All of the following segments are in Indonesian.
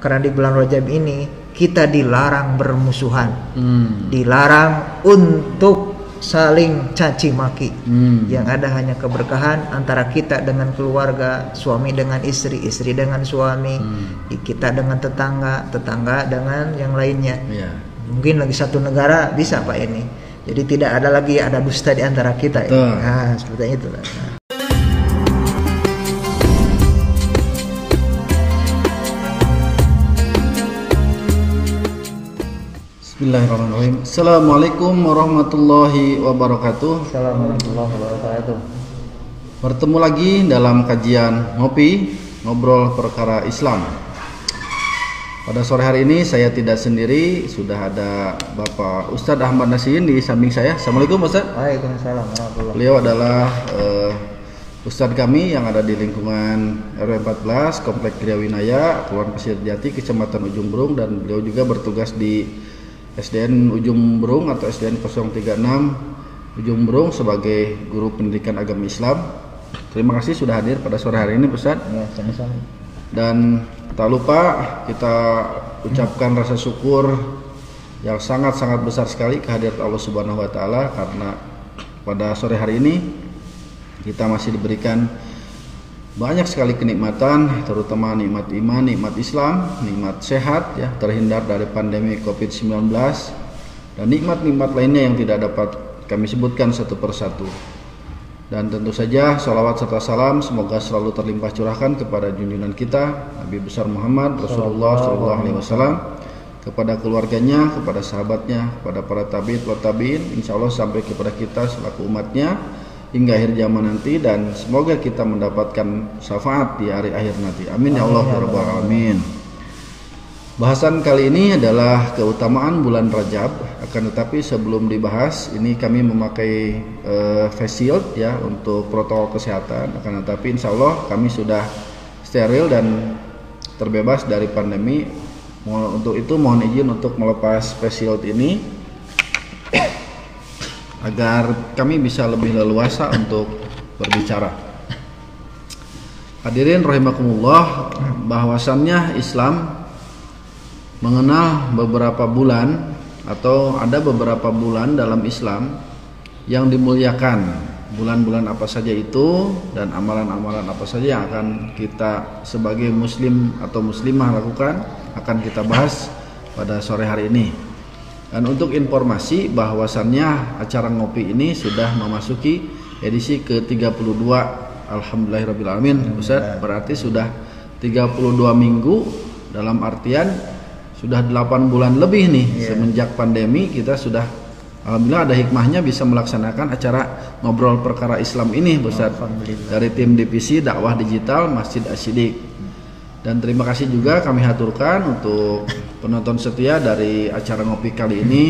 karena di bulan Rajab ini kita dilarang bermusuhan, dilarang untuk saling caci maki. Yang ada hanya keberkahan antara kita dengan keluarga, suami dengan istri, istri dengan suami, kita dengan tetangga, tetangga dengan yang lainnya. Mungkin lagi satu negara bisa Pak ini. Jadi tidak ada lagi ada dusta di antara kita. Nah, seperti itu. Bismillahirrahmanirrahim. Assalamualaikum warahmatullahi wabarakatuh. Assalamualaikum warahmatullahi wabarakatuh. Bertemu lagi dalam kajian ngobrol perkara Islam. Pada sore hari ini saya tidak sendiri, sudah ada Bapak Ustadz Ahmad Nasihin di samping saya. Assalamualaikum Ustadz. Waalaikumsalam warahmatullahi wabarakatuh. Beliau adalah Ustadz kami yang ada di lingkungan RW 14 Komplek Kriawinaya, Kelurahan Pasir Jati, Kecamatan Ujung Berung, dan beliau juga bertugas di SDN Ujung Berung atau SDN 036 Ujung Berung sebagai guru pendidikan agama Islam. Terima kasih sudah hadir pada sore hari ini Ustadz. Ya, sama-sama. Dan tak lupa kita ucapkan rasa syukur yang sangat-sangat besar sekali kehadirat Allah Subhanahu wa taala, karena pada sore hari ini kita masih diberikan banyak sekali kenikmatan, terutama nikmat iman, nikmat Islam, nikmat sehat ya, terhindar dari pandemi Covid-19, dan nikmat-nikmat lainnya yang tidak dapat kami sebutkan satu persatu. Dan tentu saja salawat serta salam semoga selalu terlimpah curahkan kepada junjungan kita Nabi besar Muhammad Rasulullah SAW, kepada keluarganya, kepada sahabatnya, kepada para tabi'in, insya Allah sampai kepada kita selaku umatnya hingga akhir zaman nanti, dan semoga kita mendapatkan syafaat di hari akhir nanti. Amin ya Allah ya Rabbal Alamin. Bahasan kali ini adalah keutamaan bulan Rajab. Akan tetapi sebelum dibahas, ini kami memakai face shield ya untuk protokol kesehatan. Akan tetapi insya Allah kami sudah steril dan terbebas dari pandemi. Untuk itu mohon izin untuk melepas face shield ini agar kami bisa lebih leluasa untuk berbicara. Hadirin rahimakumullah, bahwasannya Islam mengenal beberapa bulan atau ada beberapa bulan dalam Islam yang dimuliakan. Bulan-bulan apa saja itu dan amalan-amalan apa saja yang akan kita sebagai muslim atau muslimah lakukan akan kita bahas pada sore hari ini. Dan untuk informasi bahwasannya acara ngopi ini sudah memasuki edisi ke-32. Alhamdulillahirabbil alamin. Ustaz, berarti sudah 32 minggu, dalam artian sudah 8 bulan lebih nih semenjak pandemi kita sudah alhamdulillah ada hikmahnya bisa melaksanakan acara ngobrol perkara Islam ini Ustaz, dari tim divisi dakwah digital Masjid Asy-Syidik. Dan terima kasih juga kami haturkan untuk penonton setia dari acara ngopi kali ini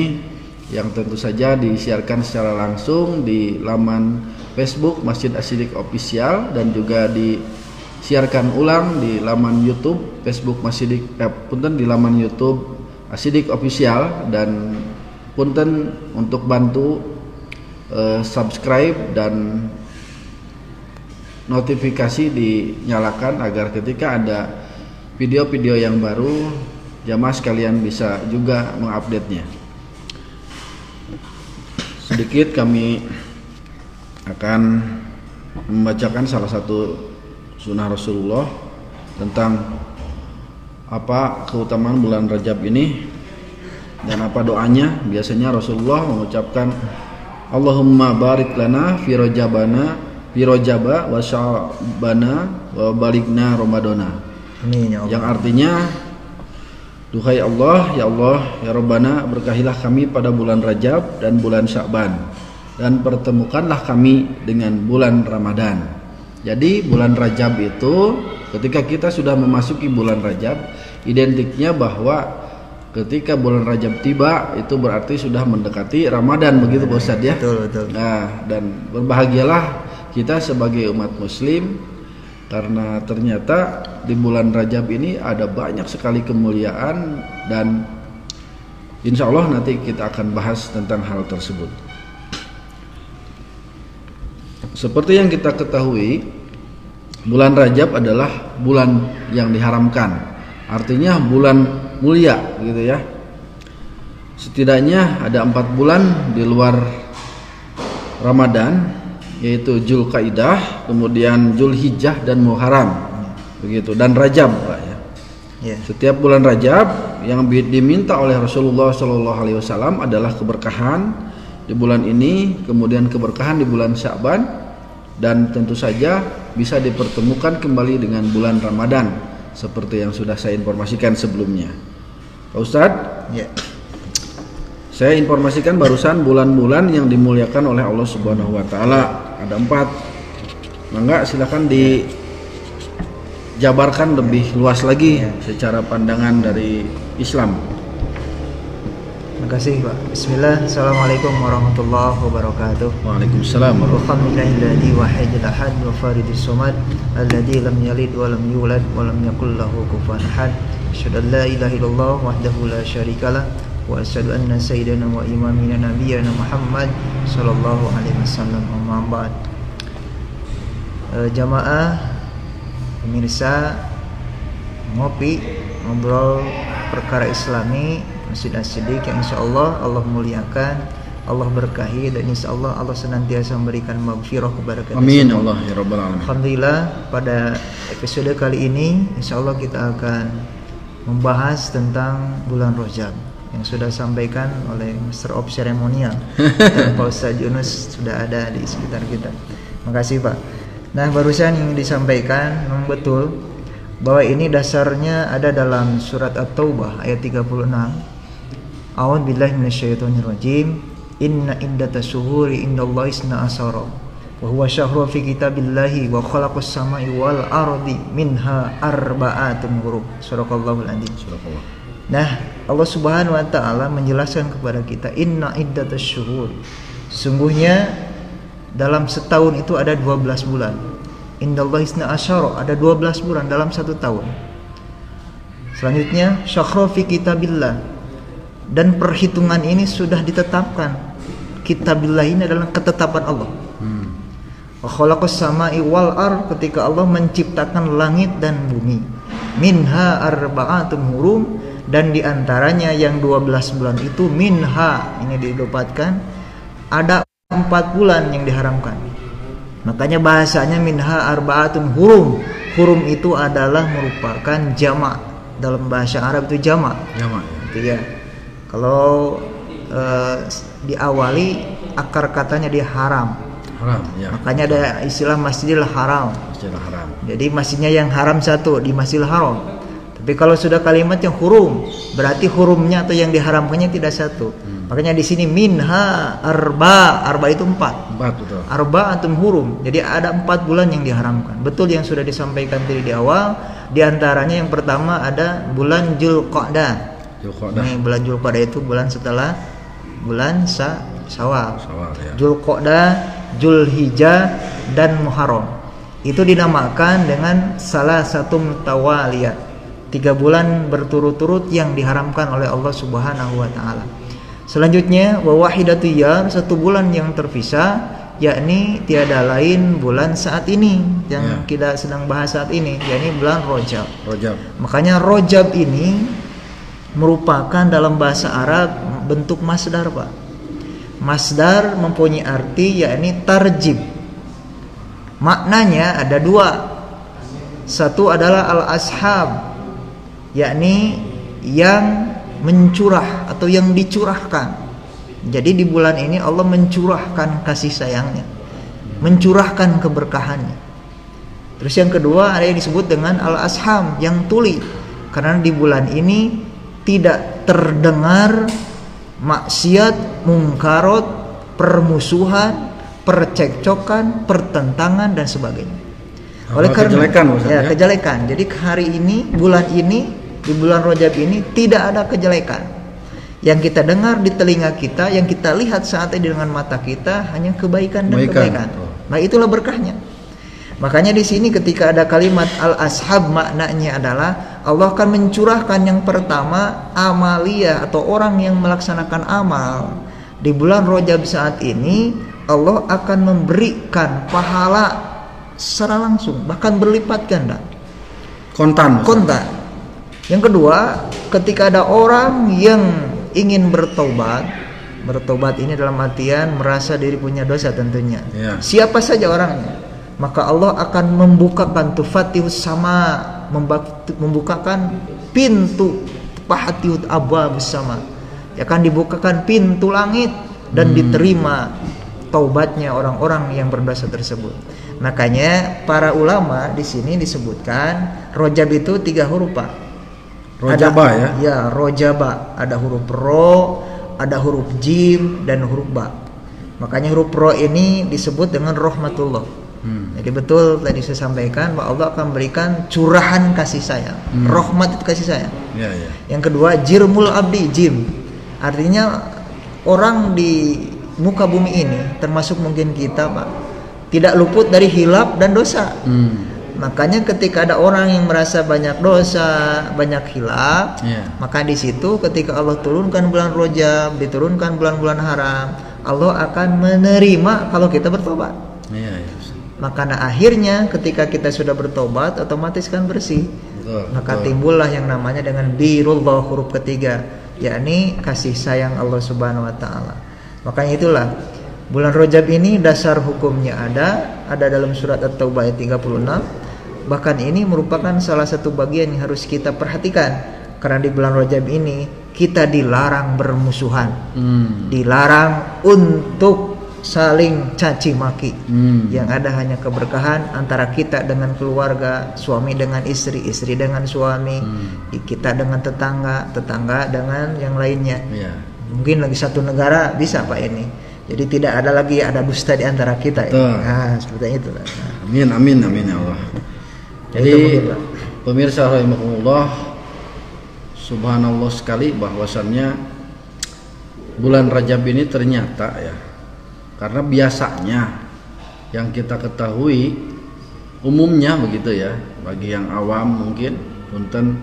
yang tentu saja disiarkan secara langsung di laman Facebook Masjid Asy-Syidik Official, dan juga disiarkan ulang di laman YouTube Facebook punten di laman YouTube Asy-Syidik Official. Dan punten untuk bantu subscribe dan notifikasi dinyalakan agar ketika ada video-video yang baru jamaah sekalian bisa juga mengupdate-nya. Sedikit kami akan membacakan salah satu sunnah Rasulullah tentang apa keutamaan bulan Rajab ini dan apa doanya. Biasanya Rasulullah mengucapkan Allahumma barik lana fi rajaba wa sya'bana wa balikna ramadana. Yang artinya, duhai Allah, ya Rabbana, berkahilah kami pada bulan Rajab dan bulan Sya'ban, dan pertemukanlah kami dengan bulan Ramadan. Jadi bulan Rajab itu ketika kita sudah memasuki bulan Rajab, identiknya bahwa ketika bulan Rajab tiba itu berarti sudah mendekati Ramadan, begitu Pak Ustadz ya. Betul. Nah, dan berbahagialah kita sebagai umat muslim karena ternyata di bulan Rajab ini ada banyak sekali kemuliaan, dan insya Allah nanti kita akan bahas tentang hal tersebut. Seperti yang kita ketahui, bulan Rajab adalah bulan yang diharamkan artinya bulan mulia gitu ya. Setidaknya ada 4 bulan di luar Ramadan, yaitu Zulkaidah, kemudian Zulhijjah dan Muharram, begitu, dan Rajab, Pak ya. Setiap bulan Rajab yang diminta oleh Rasulullah SAW adalah keberkahan di bulan ini, kemudian keberkahan di bulan Sya'ban, dan tentu saja bisa dipertemukan kembali dengan bulan Ramadan seperti yang sudah saya informasikan sebelumnya. Pak Ustadz, saya informasikan barusan bulan-bulan yang dimuliakan oleh Allah Subhanahu wa taala. Ada 4. Mangga silakan dijabarkan lebih luas lagi secara pandangan dari Islam. Terima kasih, Pak. Bismillah. Assalamualaikum warahmatullahi wabarakatuh. Waalaikumsalam warahmatullahi Alhamdulillahilladzi wahidul ahad wa faridus samad alladzi lam yalid wa lam yulad wa lam yakul lahu kufuwan ahad. Asyhadu an la ilaha illallah wahdahu la syarikalah wa asyhadu anna sayyidana wa imamina nabiyyana Muhammad sallallahu alaihi wasallam. Amma ba'd. Jamaah pemirsa ngopi ngobrol perkara Islami Masjid As-Siddiq yang insyaallah Allah muliakan, Allah berkahi, dan insyaallah Allah senantiasa memberikan maghfirah kepada kita. Amin Allah ya rabbal alamin. Alhamdulillah, pada episode kali ini insyaallah kita akan membahas tentang bulan Rajab yang sudah disampaikan oleh Master of Ceremonial dan Pak Ustaz Yunus sudah ada di sekitar kita. Makasih Pak. Nah, barusan yang disampaikan memang betul bahwa ini dasarnya ada dalam surat At-Taubah ayat 36. A'udzu billahi minasyaitonir rajim. Inna iddatas syuhuri indallahi 12 wa huwa syahrun fi kitabillahi wa khalaqas samai wal ardi minha arba'atun hurum. Suraqallahul adzim. Suraqallah. Nah, Allah Subhanahu wa taala menjelaskan kepada kita inna iddatas syuhur. Sesungguhnya dalam setahun itu ada 12 bulan. Indallahi 12, ada 12 bulan dalam satu tahun. Selanjutnya syahrun fi kitabillah. Dan perhitungan ini sudah ditetapkan. Kitabillah ini adalah ketetapan Allah. Wa khalaqas samai wal ard, ketika Allah menciptakan langit dan bumi. Minha arba'atun hurum, dan diantaranya yang 12 bulan itu minha, ini didapatkan ada 4 bulan yang diharamkan. Makanya bahasanya minha arba'atun hurum. Hurum itu adalah merupakan jamak. Dalam bahasa Arab itu jamak. Jamak. Gitu ya. Kalau diawali akar katanya dia haram. Haram, ya. Makanya ada istilah Masjidil Haram. Masjidil Haram. Jadi masjidnya yang haram satu di Masjidil Haram. Tapi kalau sudah kalimat yang hurum, berarti hurumnya atau yang diharamkannya tidak satu. Makanya di sini minha arba itu 4. 4 betul. Arba atau hurum. Jadi ada 4 bulan yang diharamkan. Betul yang sudah disampaikan tadi di awal. Di antaranya yang pertama ada bulan Zulqa'dah. Ini bulan Zulqa'dah itu bulan setelah bulan Syawal. Ya. Zulqa'dah, Zulhijjah, dan Muharram. Itu dinamakan dengan salah satu mutawaliyat. 3 bulan berturut-turut yang diharamkan oleh Allah Subhanahu wa taala. Selanjutnya wa wahidatu yar, 1 bulan yang terpisah, yakni tiada lain bulan saat ini yang kita sedang bahas saat ini, yakni bulan Rajab. Makanya Rajab ini merupakan dalam bahasa Arab bentuk masdar, Pak. Masdar mempunyai arti yakni tarjib. Maknanya ada 2. Satu adalah al-ashab, yakni yang mencurah atau yang dicurahkan. Jadi di bulan ini Allah mencurahkan kasih sayangnya, mencurahkan keberkahannya. Terus yang kedua ada yang disebut dengan al-asham, yang tuli. Karena di bulan ini tidak terdengar maksiat, mungkarot, permusuhan, percekcokan, pertentangan dan sebagainya. Oleh karena kejelekan. Jadi hari ini, bulan ini, di bulan Rajab ini tidak ada kejelekan. Yang kita dengar di telinga kita, yang kita lihat saat ini dengan mata kita hanya kebaikan dan kebaikan. Nah, itulah berkahnya. Makanya di sini ketika ada kalimat al-ashab, maknanya adalah Allah akan mencurahkan yang pertama amalia atau orang yang melaksanakan amal. Di bulan Rajab saat ini Allah akan memberikan pahala secara langsung, bahkan berlipat ganda. Kontan. Yang kedua, ketika ada orang yang ingin bertobat ini dalam artian merasa diri punya dosa tentunya. Siapa saja orangnya, maka Allah akan membukakan tufatihus sama, membukakan pintu pahatihut abwabus sama. Akan dibukakan pintu langit dan diterima taubatnya orang-orang yang berdosa tersebut. Makanya para ulama di sini disebutkan rojab itu 3 huruf, Pak. Rojaba ya? Ya, rojaba. Ada huruf ro, ada huruf jim, dan huruf ba. Makanya huruf ro ini disebut dengan rahmatullah. Jadi betul tadi saya sampaikan bahwa Allah akan berikan curahan kasih sayang. Rahmat itu kasih sayang. Yang kedua, jirmul abdi, jim. Artinya orang di muka bumi ini, termasuk mungkin kita, Pak, tidak luput dari hilap dan dosa. Makanya ketika ada orang yang merasa banyak dosa, banyak hilaf, maka di situ ketika Allah turunkan bulan Rajab, diturunkan bulan-bulan haram, Allah akan menerima kalau kita bertobat. Maka akhirnya ketika kita sudah bertobat, otomatis kan bersih. Maka timbullah yang namanya dengan birullah, huruf ketiga, yakni kasih sayang Allah Subhanahu wa taala. Makanya itulah bulan Rajab ini dasar hukumnya ada dalam surat At-Taubah ayat 36. Bahkan ini merupakan salah satu bagian yang harus kita perhatikan, karena di bulan Rajab ini kita dilarang bermusuhan, dilarang untuk saling caci maki. Yang ada hanya keberkahan antara kita dengan keluarga, suami dengan istri, istri dengan suami, kita dengan tetangga, tetangga dengan yang lainnya. Mungkin lagi satu negara bisa, Pak, ini. Jadi tidak ada lagi dusta di antara kita. Nah, seperti itu. Amin, amin, amin ya Allah. Jadi pemirsa rahimakumullah, subhanallah sekali bahwasannya bulan Rajab ini ternyata ya, karena biasanya yang kita ketahui umumnya begitu ya, bagi yang awam mungkin punten,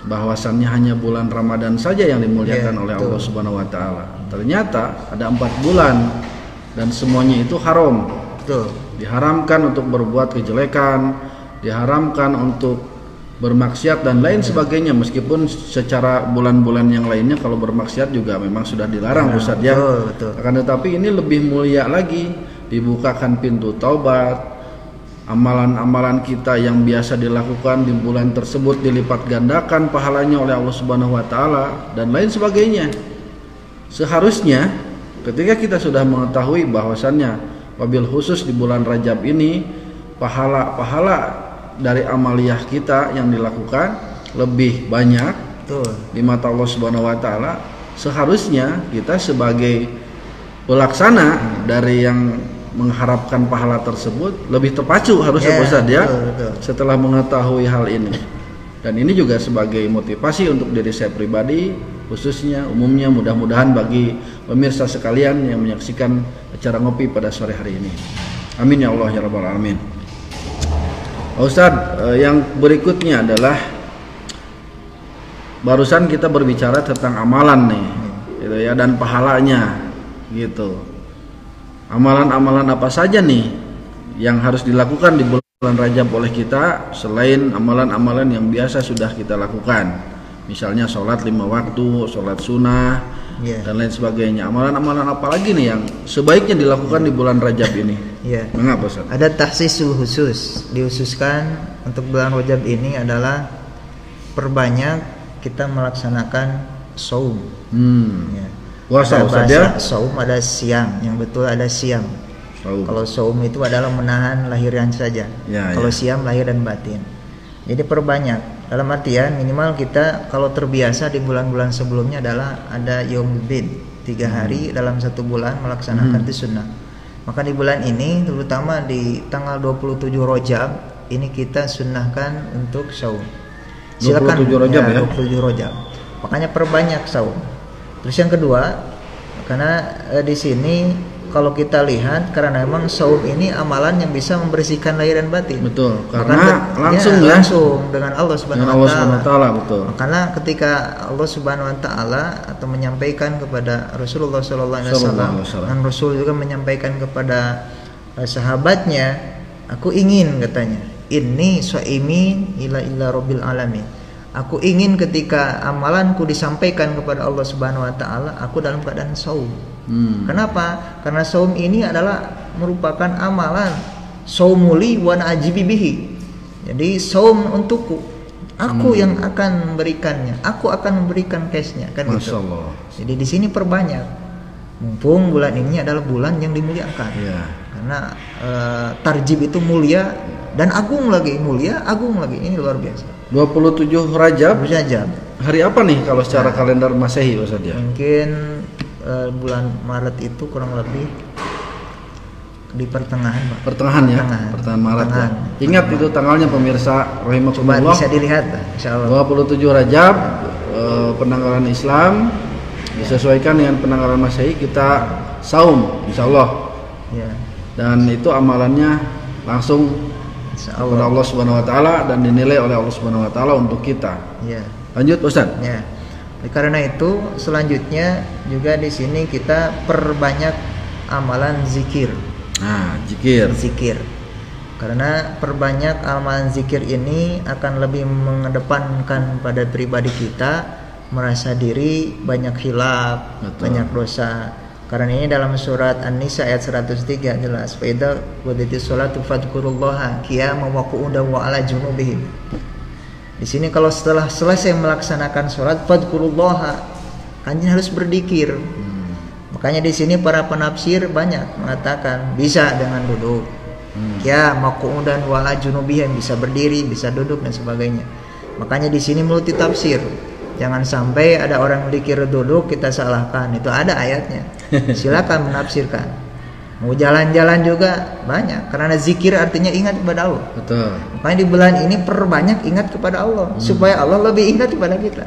bahwasannya hanya bulan Ramadan saja yang dimuliakan oleh Allah Subhanahu wa taala. Ternyata ada 4 bulan dan semuanya itu haram. Diharamkan untuk berbuat kejelekan, diharamkan untuk bermaksiat dan lain sebagainya, meskipun secara bulan-bulan yang lainnya kalau bermaksiat juga memang sudah dilarang, Ustaz ya. Akan tetapi ini lebih mulia lagi, dibukakan pintu taubat, amalan-amalan kita yang biasa dilakukan di bulan tersebut dilipat gandakan pahalanya oleh Allah Subhanahu wa taala dan lain sebagainya. Seharusnya ketika kita sudah mengetahui bahwasannya wabil khusus di bulan Rajab ini pahala-pahala dari amaliyah kita yang dilakukan lebih banyak di mata Allah Subhanahu wa taala, seharusnya kita sebagai pelaksana dari yang mengharapkan pahala tersebut lebih terpacu harusnya, Ustaz ya, setelah mengetahui hal ini. Dan ini juga sebagai motivasi untuk diri saya pribadi, khususnya umumnya, mudah-mudahan bagi pemirsa sekalian yang menyaksikan acara ngopi pada sore hari ini. Amin ya Allah ya rabbal alamin. Ustaz, yang berikutnya adalah barusan kita berbicara tentang amalan nih, gitu ya, dan pahalanya, gitu. Amalan-amalan apa saja nih yang harus dilakukan di bulan Rajab oleh kita selain amalan-amalan yang biasa sudah kita lakukan, misalnya sholat 5 waktu, sholat sunnah, dan lain sebagainya. Amalan-amalan apa lagi nih yang sebaiknya dilakukan di bulan Rajab ini? Mengapa, Ustaz? Ada tahsisul khusus, dihususkan untuk bulan Rajab ini adalah perbanyak kita melaksanakan saum. Puasa, Ustaz ya? Saum ada siang, yang betul ada siam. Kalau saum itu adalah menahan lahiran saja. Kalau siam lahir dan batin. Jadi perbanyak, dalam artian minimal kita kalau terbiasa di bulan-bulan sebelumnya adalah ada yaumul bid, 3 hari dalam 1 bulan melaksanakan itu sunnah. Maka di bulan ini, terutama di tanggal 27 Rajab ini kita sunnahkan untuk saum. Silakan 27 Rajab ya? 27 Rajab. Makanya perbanyak saum. Terus yang kedua, karena di sini kalau kita lihat, karena memang saum ini amalan yang bisa membersihkan lahir dan batin. Betul, karena langsung dengan Allah Subhanahu wa taala. Betul. Karena ketika Allah Subhanahu wa taala atau menyampaikan kepada Rasulullah sallallahu alaihi wasallam, dan Rasul juga menyampaikan kepada sahabatnya, aku ingin, katanya, inni shaimin ila rabbil alamin. Aku ingin ketika amalanku disampaikan kepada Allah Subhanahu wa taala, aku dalam keadaan saum. Kenapa? Karena saum ini adalah merupakan amalan saumuli wa ajibi bihi. Jadi saum untukku. Aku yang akan memberikannya. Aku akan memberikan cashnya, kan gitu. Jadi di sini perbanyak. Mumpung bulan ini adalah bulan yang dimuliakan. Karena tarjib itu mulia dan agung lagi, mulia, agung lagi. Ini luar biasa. 27 Rajab. Hari apa nih kalau secara kalender Masehi Ustaz ya? Mungkin bulan Maret itu kurang lebih di pertengahan, Pak. Pertengahan Maret. Ya. Ingat itu tanggalnya pemirsa rahimakumullah. Coba bisa dilihat, insyaallah. 27 Rajab penanggalan Islam disesuaikan dengan penanggalan Masehi, kita saum insyaallah. Ya. Dan itu amalannya langsung kepada Allah Subhanahu wa taala dan dinilai oleh Allah Subhanahu wa taala untuk kita. Ya. Lanjut Ustaz. Ya. Karena itu selanjutnya juga di sini kita perbanyak amalan zikir. Nah, zikir. Karena perbanyak amalan zikir ini akan lebih mengedepankan pada pribadi kita merasa diri banyak khilaf, banyak dosa. Karena ini dalam surat An-Nisa ayat 103 jelas. Fa idza qudiyatis sholatu fadhkurullaha qiyaman wa qu'udan wa 'ala junubihim. Di sini kalau setelah selesai melaksanakan sholat fadhkurullaha, kalian harus berzikir. Makanya di sini para penafsir banyak mengatakan bisa dengan duduk. Ya, maqu'udan wa 'ala junubihim, bisa berdiri, bisa duduk dan sebagainya. Makanya di sini multi tafsir. Jangan sampai ada orang zikir duduk kita salahkan. Itu ada ayatnya. Silakan menafsirkan. Mau jalan-jalan juga banyak. Karena zikir artinya ingat kepada Allah. Betul. Makanya di bulan ini perbanyak ingat kepada Allah supaya Allah lebih ingat kepada kita.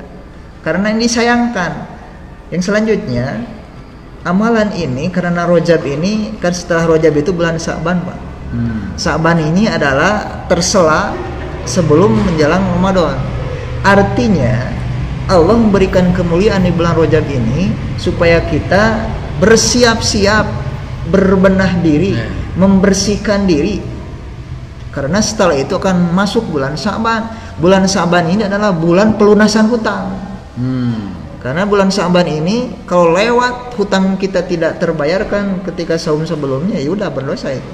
Karena ini disayangkan. Yang selanjutnya amalan ini karena Rajab ini kan setelah Rajab itu bulan Sa'ban, Pak. Sa'ban ini adalah tersela sebelum menjelang Ramadan. Artinya Allah memberikan kemuliaan di bulan Rajab ini supaya kita bersiap-siap, berbenah diri, membersihkan diri. Karena setelah itu akan masuk bulan Sa'ban. Bulan Sa'ban ini adalah bulan pelunasan hutang. Karena bulan Sa'ban ini kalau lewat hutang kita tidak terbayarkan ketika saum sebelumnya, ya udah berdosa itu.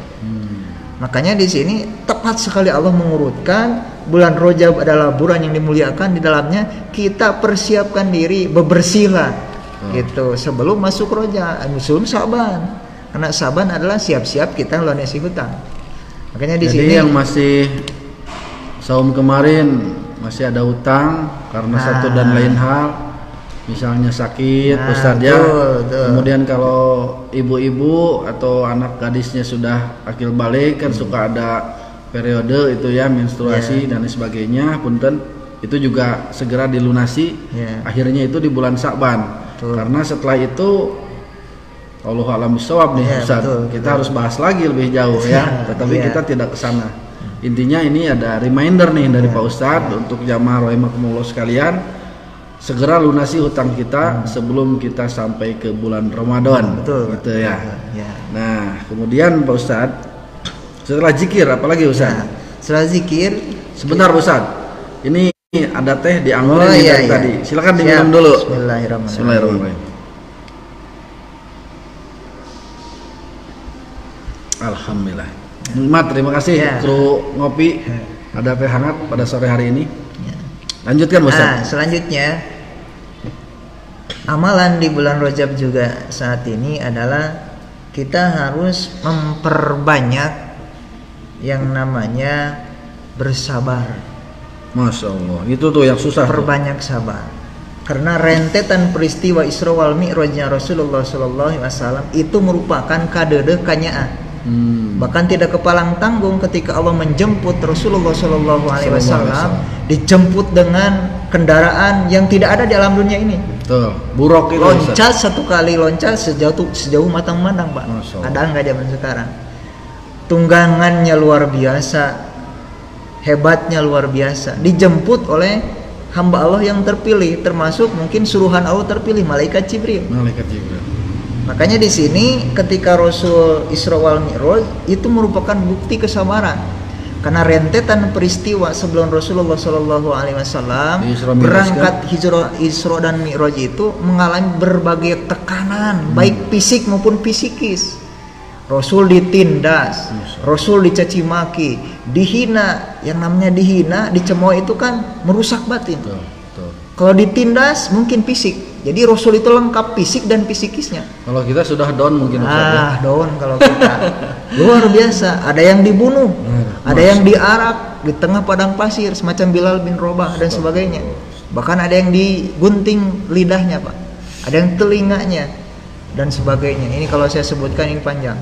Makanya di sini tepat sekali Allah mengurutkan bulan Rajab adalah bulan yang dimuliakan, di dalamnya kita persiapkan diri, bebersihlah gitu sebelum masuk Rajab, sebelum Sa'ban. Karena Sa'ban adalah siap-siap kita melunasi hutang. Makanya di sini yang masih saum kemarin masih ada hutang karena satu dan lain hal. Misalnya sakit, Ustaz ya. Kemudian kalau ibu-ibu atau anak gadisnya sudah akil balik kan suka ada periode itu ya, menstruasi dan sebagainya, punten itu juga segera dilunasi. Akhirnya itu di bulan Sa'ban. Karena setelah itu Allahu a'lam bishawab nih Ustaz. Kita harus bahas lagi lebih jauh ya, tetapi kita tidak ke sana. Intinya ini ada reminder nih dari Pak Ustadz untuk jamaah rahimakumullah sekalian, segera lunasi hutang kita sebelum kita sampai ke bulan Ramadan. Gitu ya. Nah, kemudian Pak Ustadz, setelah zikir apalagi Ustadz? Setelah zikir, sebentar Ustadz. Ini ada teh dianggurin tadi. Silakan diminum dulu. Bismillahirrahmanirrahim. Alhamdulillah. Nikmat, terima kasih kru ngopi. Ada teh hangat pada sore hari ini. Lanjutkan Ustaz. Selanjutnya amalan di bulan Rajab juga saat ini adalah kita harus memperbanyak yang namanya bersabar. Masya Allah, itu tuh yang susah. Perbanyak sabar. Karena rentetan peristiwa Isra wal Mi'rajnya Rasulullah SAW itu merupakan kadede kanyaan. Bahkan tidak kepalang tanggung ketika Allah menjemput Rasulullah SAW, dijemput dengan kendaraan yang tidak ada di alam dunia ini. Buruk itu. Loncat satu kali loncat sejauh mata memandang, Pak. Ada nggak zaman sekarang? Tunggangannya luar biasa, hebatnya luar biasa. Dijemput oleh hamba Allah yang terpilih, termasuk mungkin suruhan Allah terpilih, malaikat Jibril. Makanya di sini ketika Rasul Isra wal Mi'raj itu merupakan bukti kesabaran. Karena rentetan peristiwa sebelum Rasulullah Shallallahu Alaihi Wasallam berangkat Isra dan Mi'raj itu mengalami berbagai tekanan, baik fisik maupun psikis. Rasul ditindas, Rasul dicaci maki, dihina. Yang namanya dihina, dicemooh itu kan merusak batin. Kalau ditindas mungkin fisik. Jadi Rasul itu lengkap fisik dan psikisnya. Kalau kita sudah down mungkin. Down kalau kita. Luar biasa. Ada yang dibunuh, ada yang diarak di tengah padang pasir semacam Bilal bin Rabah dan sebagainya. Bahkan ada yang digunting lidahnya, Pak. Ada yang telinganya dan sebagainya. Ini kalau saya sebutkan ini panjang.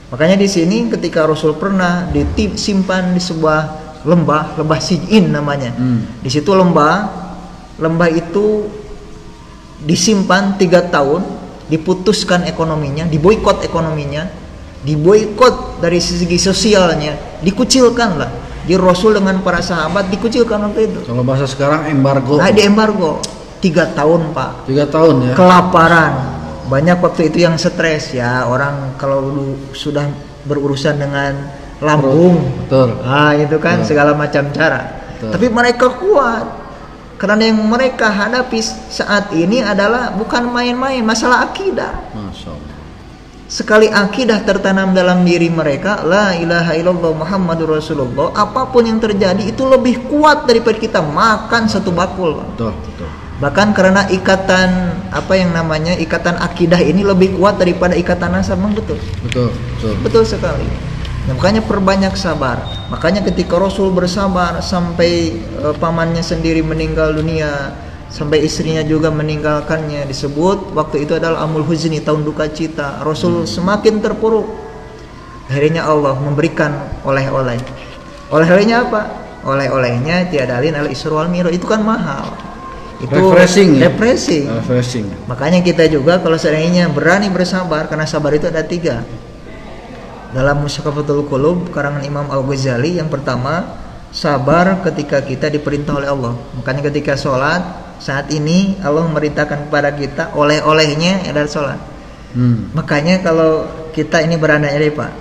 Makanya di sini ketika Rasul pernah disimpan di sebuah lembah Sij'in namanya. Di situ lembah itu disimpan 3 tahun, diputuskan ekonominya, diboikot ekonominya, diboikot dari segi sosialnya, dikucilkan lah. Di Rasul dengan para sahabat dikucilkan waktu itu. Kalau bahasa sekarang embargo. Nah, di embargo 3 tahun, Pak. 3 tahun ya. Kelaparan. Banyak waktu itu yang stres ya, orang kalau sudah berurusan dengan lambung. Betul. Itu kan segala macam cara. Betul. Tapi mereka kuat. Karena yang mereka hadapi saat ini adalah bukan main-main, masalah akidah. Masya Allah. Sekali akidah tertanam dalam diri mereka, la ilaha illallah Muhammadur Rasulullah, apapun yang terjadi itu lebih kuat daripada kita makan satu bakul. Betul. Bahkan karena ikatan ikatan akidah ini lebih kuat daripada ikatan nasab, betul. Betul sekali. Nah, makanya perbanyak sabar. Makanya ketika Rasul bersabar sampai pamannya sendiri meninggal dunia, sampai istrinya juga meninggalkannya, disebut waktu itu adalah amul huzni, tahun duka cita. Rasul semakin terpuruk. Akhirnya Allah memberikan oleh-oleh. Oleh-olehnya apa? Oleh-olehnya tiada lain adalah Isra wal Mi'raj. Itu kan mahal. Itu refreshing. Makanya kita juga kalau seandainya berani bersabar, karena sabar itu ada 3. Dalam Musyakafatul Qulub karangan Imam Al-Ghazali, yang pertama, sabar ketika kita diperintah oleh Allah. Makanya ketika sholat saat ini Allah memerintahkan kepada kita, oleh-olehnya adalah sholat. Makanya kalau kita ini berandai-andai, Pak,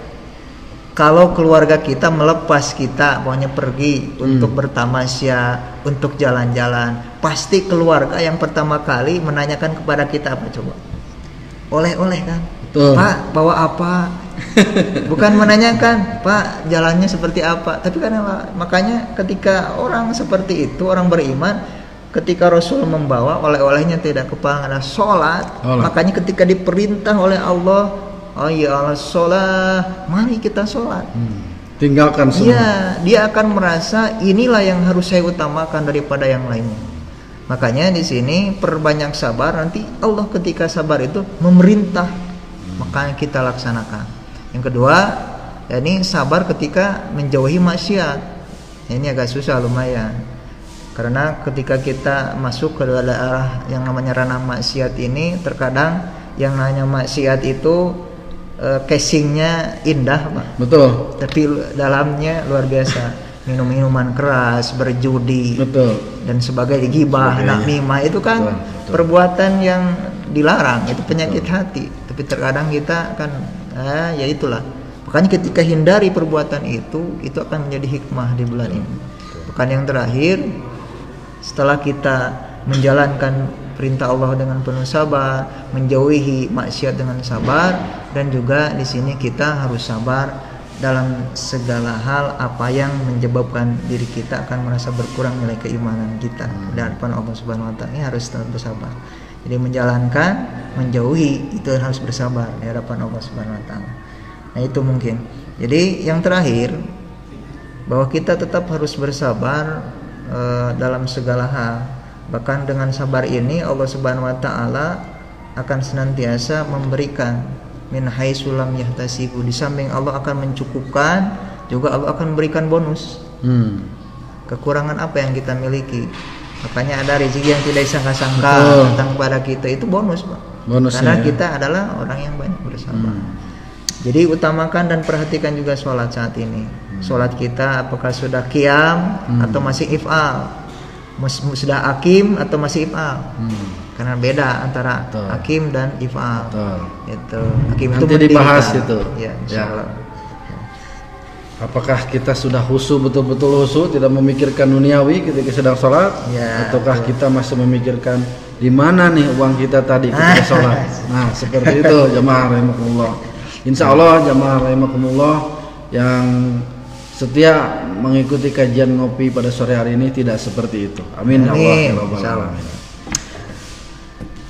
kalau keluarga kita melepas kita pokoknya pergi untuk bertamasya, untuk jalan-jalan, pasti keluarga yang pertama kali menanyakan kepada kita apa coba? Oleh-oleh kan? Pak, bawa apa? Bukan menanyakan, Pak, jalannya seperti apa. Tapi karena makanya ketika orang seperti itu, orang beriman, ketika Rasul membawa oleh-olehnya tidak kepala, ada sholat. Makanya ketika diperintah oleh Allah, oh ya Allah sholat, mari kita sholat. Tinggalkan semua. Iya, dia akan merasa inilah yang harus saya utamakan daripada yang lainnya. Makanya di sini perbanyak sabar. Nanti Allah ketika sabar itu memerintah, makanya kita laksanakan. Yang kedua, yakni sabar ketika menjauhi maksiat. Ini agak susah lumayan. Karena ketika kita masuk ke daerah yang namanya ranah maksiat ini, terkadang yang namanya maksiat itu casingnya indah, Pak. Betul. Tapi dalamnya luar biasa. Minum-minuman keras, berjudi, dan sebagainya, ghibah, namimah, itu kan perbuatan yang dilarang, itu penyakit hati. Tapi terkadang kita kan ya itulah. Makanya ketika hindari perbuatan itu akan menjadi hikmah di bulan ini. Pekan yang terakhir, setelah kita menjalankan perintah Allah dengan penuh sabar, menjauhi maksiat dengan sabar, dan juga di sini kita harus sabar dalam segala hal apa yang menyebabkan diri kita akan merasa berkurang nilai keimanan kita di hadapan Allah Subhanahu wa taala. Ini harus tetap bersabar. Jadi menjalankan, menjauhi itu harus bersabar di hadapan Allah Subhanahu wa taala. Nah, itu mungkin. Jadi yang terakhir, bahwa kita tetap harus bersabar dalam segala hal. Bahkan dengan sabar ini Allah Subhanahu wa taala akan senantiasa memberikan min haitsu lam yahtasibu. Di samping Allah akan mencukupkan, juga Allah akan memberikan bonus. Kekurangan apa yang kita miliki, makanya ada rezeki yang tidak disangka-sangka datang kepada kita, itu bonus, Pak. Karena kita adalah orang yang banyak bersabar. Jadi utamakan dan perhatikan juga sholat saat ini. Sholat kita apakah sudah qiyam atau masih if'al, sudah akim atau masih if'al. Karena beda antara hakim dan if'al. Itu hakim nanti itu dibahas itu. Ya, insyaallah. Apakah kita sudah khusyuk, betul-betul khusyuk, tidak memikirkan duniawi ketika sedang sholat, ataukah kita masih memikirkan di mana nih uang kita tadi ketika sholat? Nah, seperti itu jamaah rahimakumullah. Insya Allah jamaah rahimakumullah yang setia mengikuti kajian ngopi pada sore hari ini tidak seperti itu. Amin. Amin.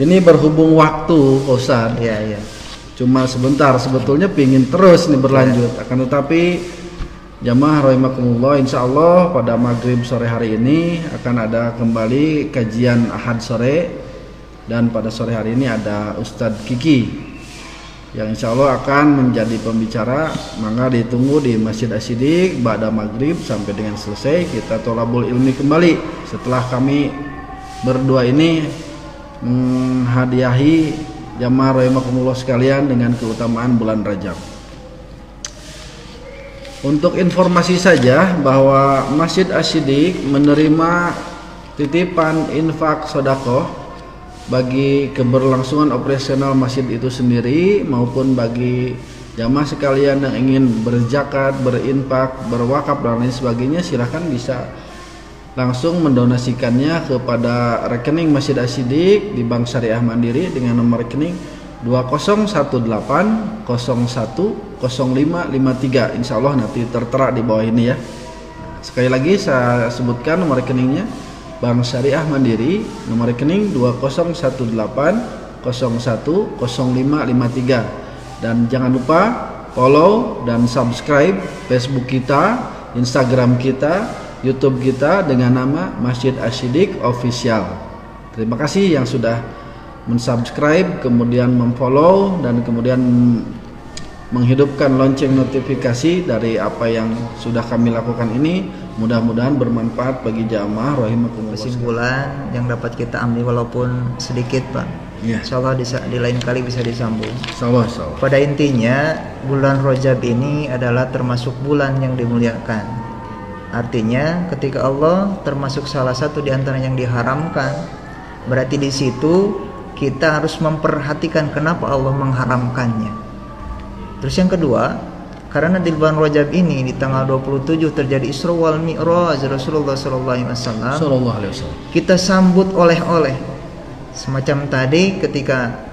Ini berhubung waktu, Ustaz. Iya. Cuma sebentar, sebetulnya pingin terus nih berlanjut. Akan tetapi jamaah rahimakumullah, insya Allah pada maghrib sore hari ini akan ada kembali kajian Ahad sore, dan pada sore hari ini ada Ustadz Kiki yang insya Allah akan menjadi pembicara. Maka ditunggu di Masjid Asy-Siddiq ba'da maghrib sampai dengan selesai kita tholabul ilmi kembali setelah kami berdua ini menghadiahi jamaah rahimakumullah sekalian dengan keutamaan bulan Rajab. Untuk informasi saja bahwa Masjid Asy-Siddiq menerima titipan infak sedekah bagi keberlangsungan operasional masjid itu sendiri maupun bagi jamaah sekalian yang ingin berzakat, berinfak, berwakaf dan lain sebagainya, silahkan bisa langsung mendonasikannya kepada rekening Masjid Asy-Siddiq di Bank Syariah Mandiri dengan nomor rekening 2018010553. Insya Allah nanti tertera di bawah ini ya. Sekali lagi saya sebutkan nomor rekeningnya, Bank Syariah Mandiri, nomor rekening 2018010553. Dan jangan lupa follow dan subscribe Facebook kita, Instagram kita, YouTube kita dengan nama Masjid Asy-Siddiq Official. Terima kasih yang sudah mensubscribe, kemudian memfollow, dan kemudian menghidupkan lonceng notifikasi dari apa yang sudah kami lakukan ini. Mudah-mudahan bermanfaat bagi jamaah rahimakumullah. Kesimpulan yang dapat kita ambil walaupun sedikit, Pak, insyaallah di lain kali bisa disambung. Insyaallah. Pada intinya bulan Rajab ini adalah termasuk bulan yang dimuliakan. Artinya ketika Allah termasuk salah satu di antara yang diharamkan, berarti di situ kita harus memperhatikan kenapa Allah mengharamkannya. Terus yang kedua, karena di bulan Rajab ini di tanggal 27 terjadi Isra wal Mi'raj Rasulullah sallallahu alaihi wasallam. Kita sambut oleh-oleh. Semacam tadi ketika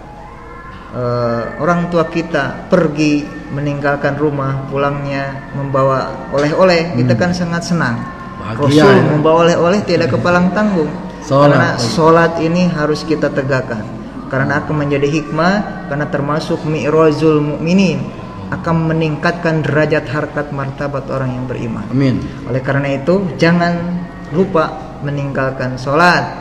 orang tua kita pergi meninggalkan rumah, pulangnya membawa oleh-oleh, kita kan sangat senang. Bahagia, Rasul membawa oleh-oleh tidak kepalang tanggung. Karena sholat ini harus kita tegakkan, karena akan menjadi hikmah, karena termasuk mi'rajul mu'minin, akan meningkatkan derajat harkat martabat orang yang beriman. Amin. Oleh karena itu jangan lupa meninggalkan sholat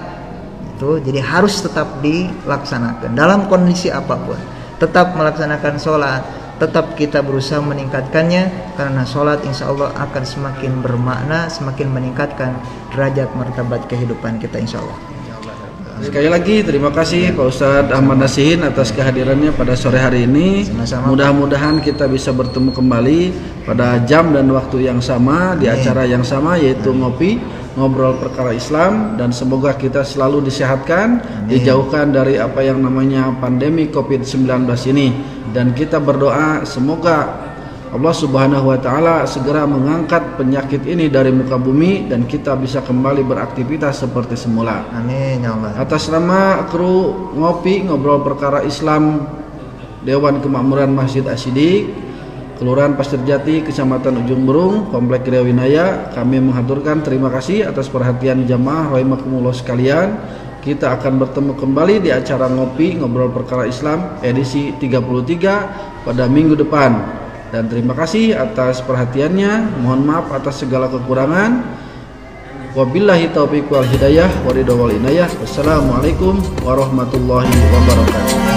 itu, jadi harus tetap dilaksanakan dalam kondisi apapun. Tetap melaksanakan sholat, tetap kita berusaha meningkatkannya, karena sholat insya Allah akan semakin bermakna, semakin meningkatkan derajat martabat kehidupan kita insya Allah. Sekali lagi terima kasih Pak Ustadz Ahmad Nasihin atas kehadirannya pada sore hari ini. Mudah-mudahan kita bisa bertemu kembali pada jam dan waktu yang sama di acara yang sama, yaitu ngobrol perkara Islam, dan semoga kita selalu disehatkan, dijauhkan dari apa yang namanya pandemi COVID-19 ini, dan kita berdoa semoga Allah Subhanahu wa taala segera mengangkat penyakit ini dari muka bumi dan kita bisa kembali beraktivitas seperti semula. Amin ya Allah. Atas nama kru ngobrol perkara Islam Dewan Kemakmuran Masjid Asy-Siddiq, Kelurahan Pasir Jati, Kecamatan Ujung Berung, Komplek Riau Winaya, kami menghaturkan terima kasih atas perhatian jamaah rahimakumullah sekalian. Kita akan bertemu kembali di acara ngobrol perkara Islam edisi 33 pada minggu depan. Dan terima kasih atas perhatiannya. Mohon maaf atas segala kekurangan. Wabillahi taufiq wal hidayah wa ridha wal inayah. Wassalamualaikum warahmatullahi wabarakatuh.